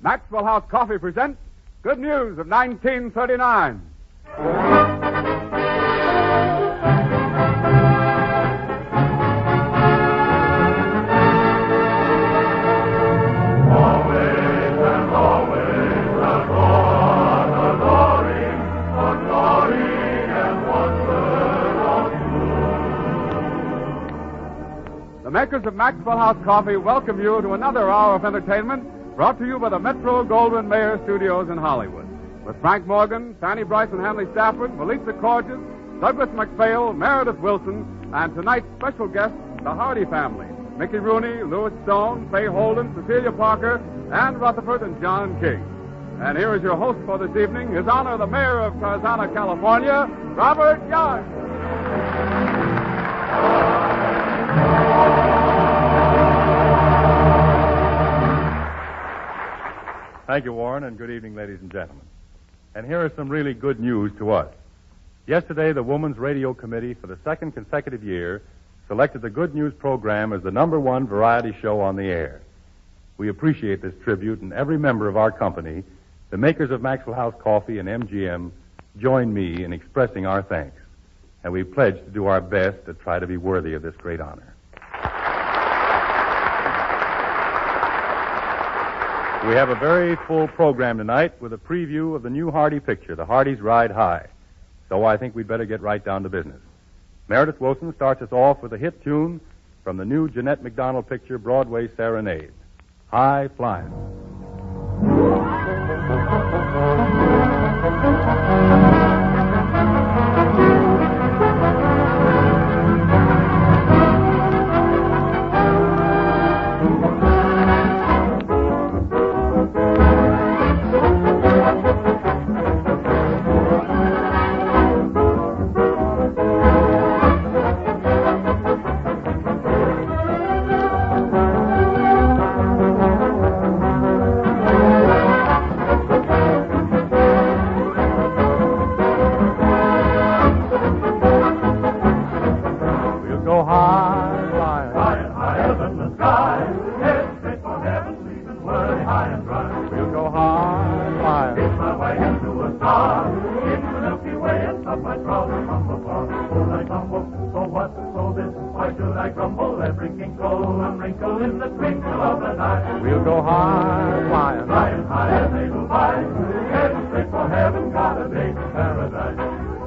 Maxwell House Coffee presents Good News of 1939. The makers of Maxwell House Coffee welcome you to another hour of entertainment brought to you by the Metro-Goldwyn-Mayer Studios in Hollywood. With Frank Morgan, Fanny, Brice, and Hanley Stafford, Miliza, Korjus, Douglas McPhail, Meredith Willson, and tonight's special guests, the Hardy family, Mickey Rooney, Louis Stone, Fay Holden, Cecelia Parker, Ann Rutherford, and John King. And here is your host for this evening, His Honor the Mayor of Tarzana, California, Robert Young. Thank you, Warren, and good evening, ladies and gentlemen. And here is some really good news to us. Yesterday, the Women's Radio Committee, for the second consecutive year, selected the Good News program as the #1 variety show on the air. We appreciate this tribute, and every member of our company, the makers of Maxwell House Coffee and MGM, join me in expressing our thanks. And we pledge to do our best to try to be worthy of this great honor. We have a very full program tonight with a preview of the new Hardy picture, The Hardys Ride High. So I think we'd better get right down to business. Meredith Willson starts us off with a hit tune from the new Jeanette MacDonald picture, Broadway Serenade, High Flying. We'll go high, flying, flying high as eagle flies. Heading straight for heaven, got a date to paradise.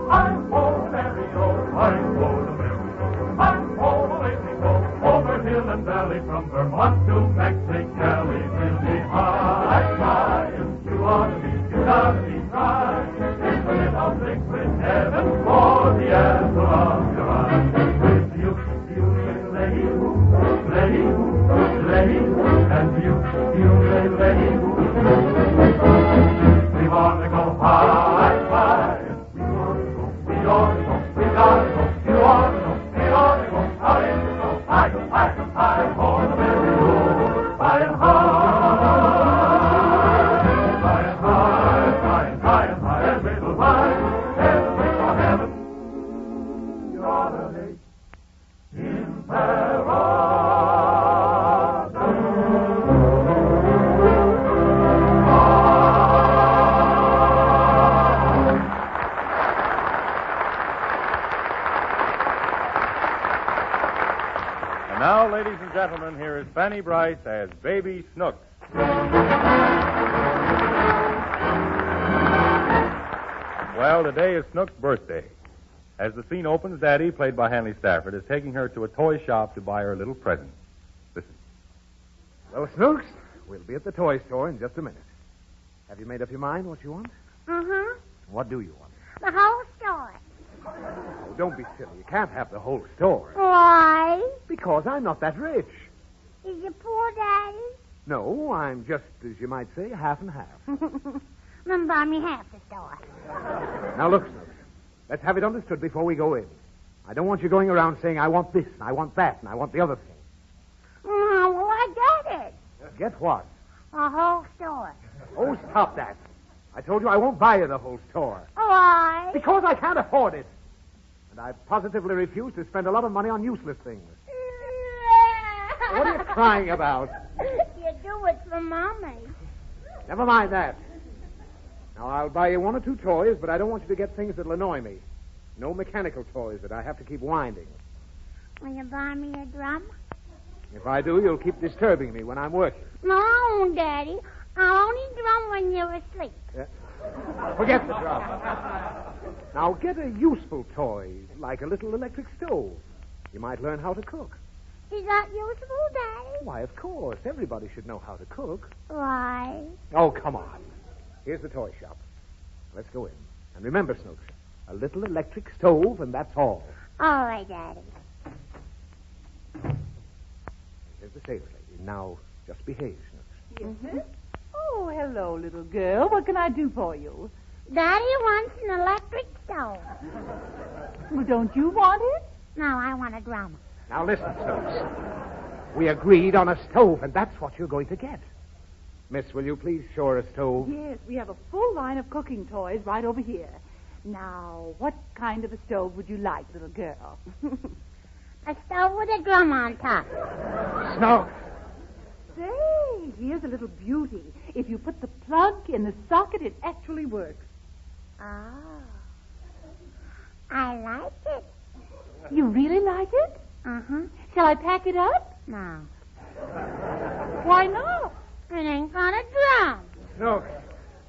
I'm for Mario, I'm for the Mexico, I'm for the Mexico, over hill and valley from Vermont to Mexicali. We'll be high, flying. You ought to be, you gotta be high. It's a little liquid heaven for the apple of your eye. With you, lady, and you lay. We want to go high, high. We ought to go, you ought to go, we ought to go, high, for the merry road, high and high, as little high, and wait for heaven. You ought to be in paradise. Now, ladies and gentlemen, here is Fanny Brice as Baby Snooks. Well, today is Snook's birthday. As the scene opens, Daddy, played by Hanley Stafford, is taking her to a toy shop to buy her a little present. Listen. Well, Snooks, we'll be at the toy store in just a minute. Have you made up your mind what you want? Mm-hmm. What do you want? The whole store. Oh, don't be silly. You can't have the whole store. Why? Because I'm not that rich. Is you poor, Daddy? No, I'm just, as you might say, half and half. Then buy me half the store. Now, look, Snooks. Let's have it understood before we go in. I don't want you going around saying, I want this, and I want that, and I want the other thing. Oh, well, I get it. Get what? The whole store. Oh, stop that. I told you I won't buy you the whole store. Why? Because I can't afford it. And I positively refuse to spend a lot of money on useless things. What are you crying about? You do it for Mommy. Never mind that. Now, I'll buy you one or two toys, but I don't want you to get things that'll annoy me. No mechanical toys that I have to keep winding. Will you buy me a drum? If I do, you'll keep disturbing me when I'm working. No, Daddy. I'll only drum when you're asleep. Forget the drum. Now, get a useful toy, like a little electric stove. You might learn how to cook. Is that useful, Daddy? Why, of course. Everybody should know how to cook. Why? Oh, come on. Here's the toy shop. Let's go in. And remember, Snooks, a little electric stove, and that's all. All right, Daddy. Here's the sales lady. Now, just behave, Snooks. Yes, sir? Oh, hello, little girl. What can I do for you? Daddy wants an electric stove. Well, don't you want it? No, I want a drum. Now, listen, Snooks. We agreed on a stove, and that's what you're going to get. Miss, will you please show her a stove? Yes, we have a full line of cooking toys right over here. Now, what kind of a stove would you like, little girl? A stove with a drum on top. Snooks! Say, here's a little beauty. If you put the plug in the socket, it actually works. Oh. I like it. You really like it? Uh-huh. Shall I pack it up? No. Why not? It ain't got a drum. Snooks,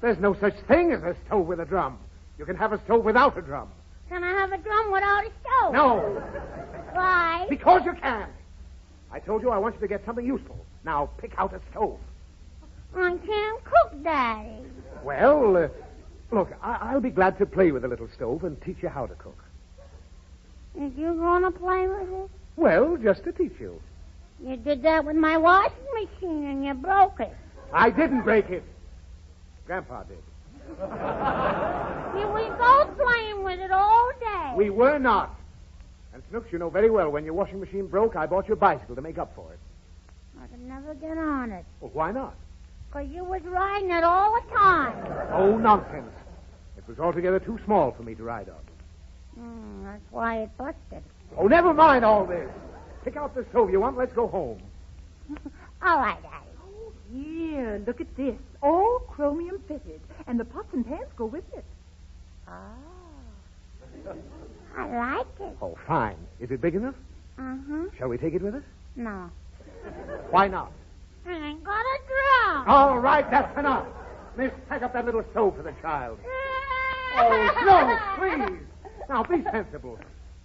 there's no such thing as a stove with a drum. You can have a stove without a drum. Can I have a drum without a stove? No, Why? because you can. I told you I want you to get something useful. Now, pick out a stove. I can't cook, Daddy. Well, look, I'll be glad to play with a little stove and teach you how to cook. Is you gonna play with it? Well, just to teach you. You did that with my washing machine and you broke it. I didn't break it. Grandpa did. You were both playing with it all day. We were not. And Snooks, you know very well when your washing machine broke, I bought you a bicycle to make up for it. I could never get on it. Well, why not? 'Cause you was riding it all the time. Oh, nonsense. It was altogether too small for me to ride on. That's why it busted. Oh, never mind all this. Pick out the stove you want. Let's go home. All right, Daddy. Here, look at this. All chromium fitted. And the pots and pans go with it. Oh. I like it. Oh, fine. Is it big enough? Uh-huh. Shall we take it with us? No. Why not? I ain't got a drum. All right, that's enough. Miss, pack up that little stove for the child. Oh, no, please. Now, be sensible.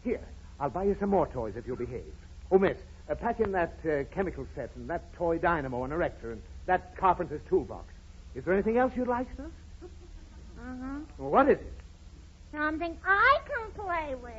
Here, I'll buy you some more toys if you'll behave. Oh, miss, pack in that chemical set and that toy dynamo and erector and that carpenter's toolbox. Is there anything else you'd like, sir? Uh-huh. Well, what is it? Something I can play with.